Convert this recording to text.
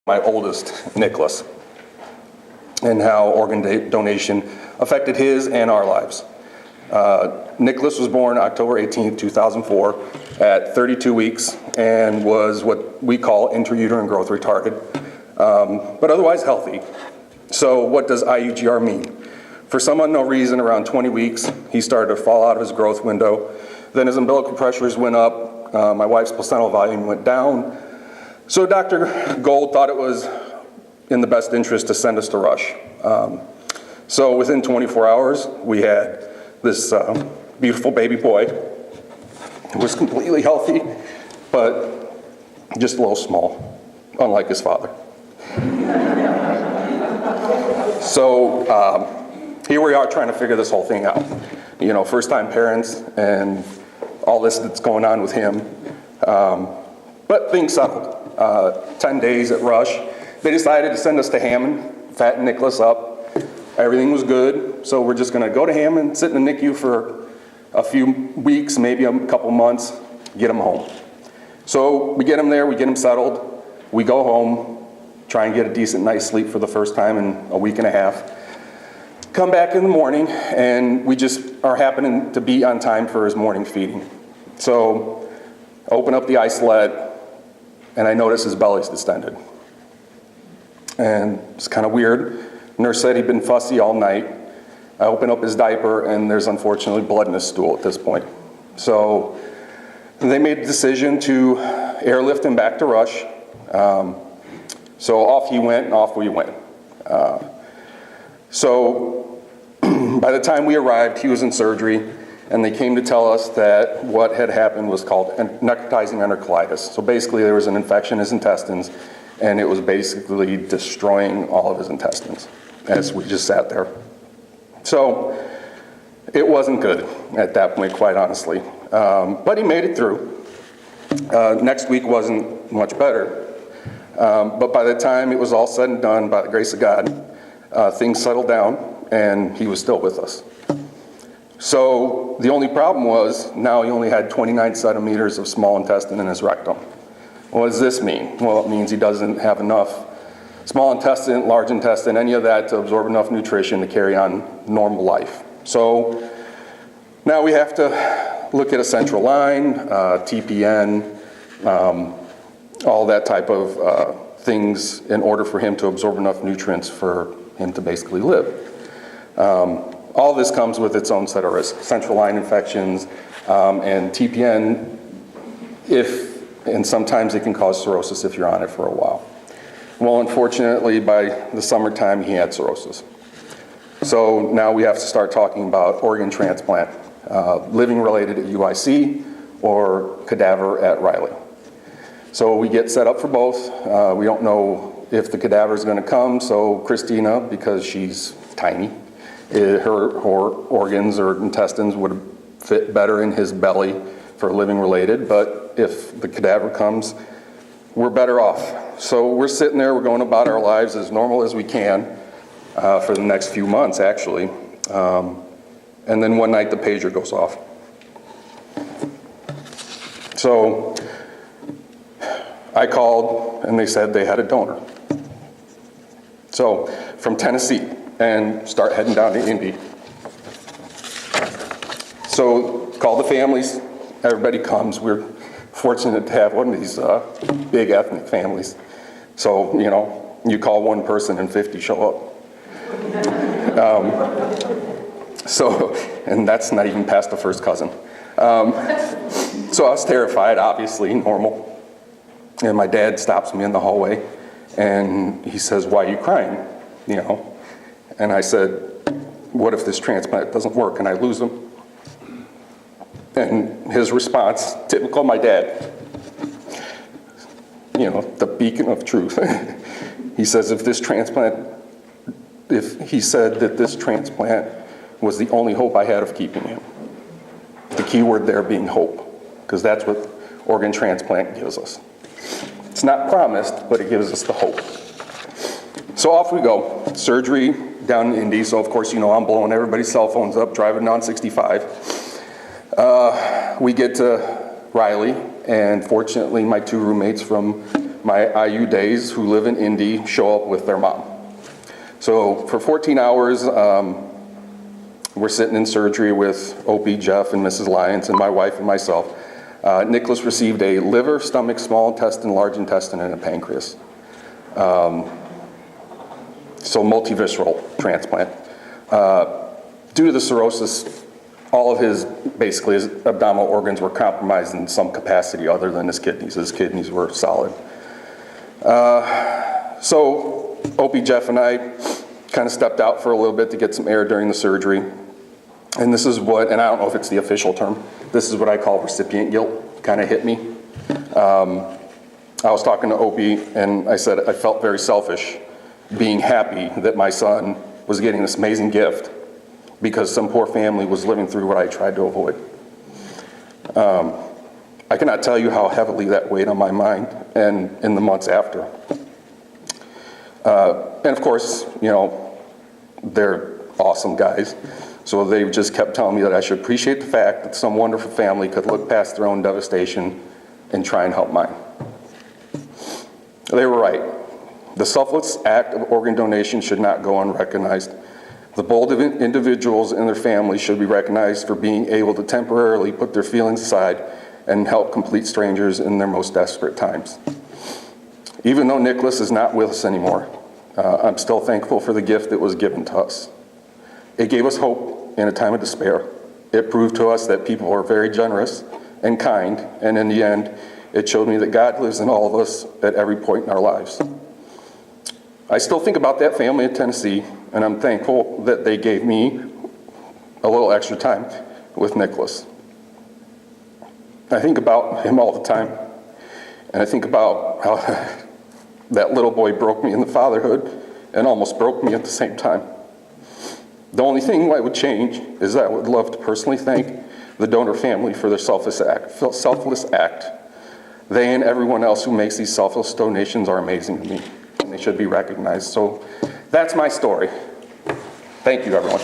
my oldest, Nicholas, and how organ donation affected his and our lives. Nicholas was born October 18th, 2004 at 32 weeks and was what we call intrauterine growth retarded, but otherwise healthy. So what does IUGR mean? For some unknown reason, around 20 weeks, he started to fall out of his growth window. Then his umbilical pressures went up, my wife's placental volume went down. So Dr. Gold thought it was in the best interest to send us to Rush. So within 24 hours, we had this beautiful baby boy who was completely healthy, but just a little small, unlike his father. So here we are trying to figure this whole thing out. You know, first-time parents and all this that's going on with him. But things settled. 10 days at Rush. They decided to send us to Hammond, fatten Nicholas up. Everything was good, so we're just going to go to Hammond, sit in the NICU for a few weeks, maybe a couple months, get him home. So we get him there, we get him settled, we go home, try and get a decent night's sleep for the first time in a week and a half. Come back in the morning, and we just are happening to be on time for his morning feeding. So open up the isolette, and I notice his belly's distended. And it's kind of weird. Nurse said he'd been fussy all night. I open up his diaper, and there's unfortunately blood in his stool at this point. So they made the decision to airlift him back to Rush. So off he went, and off we went. So by the time we arrived, he was in surgery, and they came to tell us that what had happened was called necrotizing enterocolitis. So basically there was an infection in his intestines, and it was basically destroying all of his intestines as we just sat there. So it wasn't good at that point, quite honestly. But he made it through. Next week wasn't much better. But by the time it was all said and done, by the grace of God, things settled down, and he was still with us. So the only problem was now he only had 29 centimeters of small intestine in his rectum. What does this mean? Well, it means he doesn't have enough small intestine, large intestine, any of that to absorb enough nutrition to carry on normal life. So now we have to look at a central line, TPN, all that type of things in order for him to absorb enough nutrients for him to basically live. All this comes with its own set of risks. Central line infections and TPN, and sometimes it can cause cirrhosis if you're on it for a while. Well, unfortunately, by the summertime, he had cirrhosis. So now we have to start talking about organ transplant, living related at UIC or cadaver at Riley. So we get set up for both. We don't know if the cadaver is going to come, so Christina, because she's tiny, her organs or intestines would fit better in his belly for living related, but if the cadaver comes, we're better off. So we're sitting there, we're going about our lives as normal as we can for the next few months, actually. And then one night the pager goes off. So I called, and they said they had a donor. So from Tennessee, and start heading down to Indy. So call the families, everybody comes. We're fortunate to have one of these big ethnic families. So, you know, you call one person and 50 show up. And that's not even past the first cousin. So I was terrified, obviously, normal. And my dad stops me in the hallway, and he says, "Why are you crying?" You know. And I said, "What if this transplant doesn't work and I lose him?" And his response, typical my dad, you know, the beacon of truth. He says, if he said that this transplant was the only hope I had of keeping him. The key word there being hope, because that's what organ transplant gives us. It's not promised, but it gives us the hope. So off we go. Surgery down in Indy. So of course, you know, I'm blowing everybody's cell phones up, driving down 65. We get to Riley, and fortunately my two roommates from my IU days who live in Indy show up with their mom. So for 14 hours, we're sitting in surgery with OP, Jeff, and Mrs. Lyons, and my wife and myself. Nicholas received a liver, stomach, small intestine, large intestine, and a pancreas. So multivisceral transplant. Due to the cirrhosis, all of his abdominal organs were compromised in some capacity other than his kidneys. His kidneys were solid. So OP, Jeff, and I kind of stepped out for a little bit to get some air during the surgery. And this is what, and I don't know if it's the official term, this is what I call recipient guilt, kind of hit me. I was talking to OP, and I said I felt very selfish being happy that my son was getting this amazing gift because some poor family was living through what I tried to avoid. I cannot tell you how heavily that weighed on my mind and in the months after. And of course, you know, they're awesome guys. So they just kept telling me that I should appreciate the fact that some wonderful family could look past their own devastation and try and help mine. They were right. The selfless act of organ donation should not go unrecognized. The bold individuals and their families should be recognized for being able to temporarily put their feelings aside and help complete strangers in their most desperate times. Even though Nicholas is not with us anymore, I'm still thankful for the gift that was given to us. It gave us hope in a time of despair. It proved to us that people are very generous and kind, and in the end, it showed me that God lives in all of us at every point in our lives. I still think about that family in Tennessee, and I'm thankful that they gave me a little extra time with Nicholas. I think about him all the time, and I think about how that little boy broke me in the fatherhood and almost broke me at the same time. The only thing I would change is that I would love to personally thank the donor family for their selfless act. They and everyone else who makes these selfless donations are amazing to me, and they should be recognized. So that's my story. Thank you, everyone.